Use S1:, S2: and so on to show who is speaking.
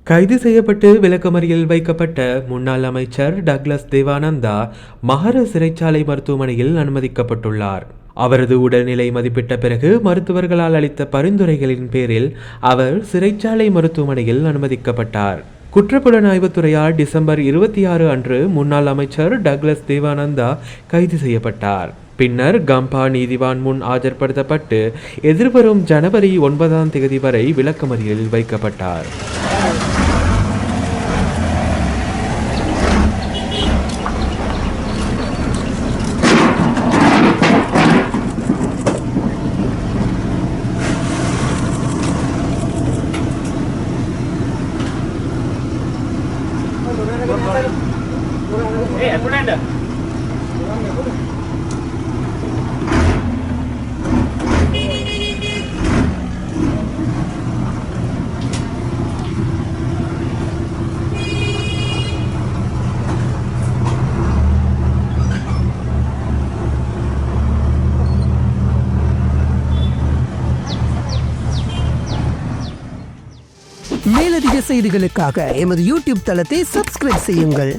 S1: கைது செய்யப்பட்டு விளக்கமறியலில் வைக்கப்பட்ட முன்னாள் அமைச்சர் டக்ளஸ் தேவானந்தா மகர சிறைச்சாலை மருத்துவமனையில் அனுமதிக்கப்பட்டுள்ளார். அவரது உடல்நிலை மதிப்பிட்ட பிறகு மருத்துவர்களால் அளித்த பரிந்துரைகளின் பேரில் அவர் சிறைச்சாலை மருத்துவமனையில் அனுமதிக்கப்பட்டார். குற்றப்புலனாய்வுத்துறையால் டிசம்பர் 26 அன்று முன்னாள் அமைச்சர் டக்ளஸ் தேவானந்தா கைது செய்யப்பட்டார். பின்னர் கம்பா நீதிவான் முன் ஆஜர்படுத்தப்பட்டு எதிர்வரும் ஜனவரி 9 வரை விளக்கமறியலில் வைக்கப்பட்டார்.
S2: மேலதிக செய்திகளுக்காக எமது யூடியூப் தளத்தை சப்ஸ்கிரைப் செய்யுங்கள்.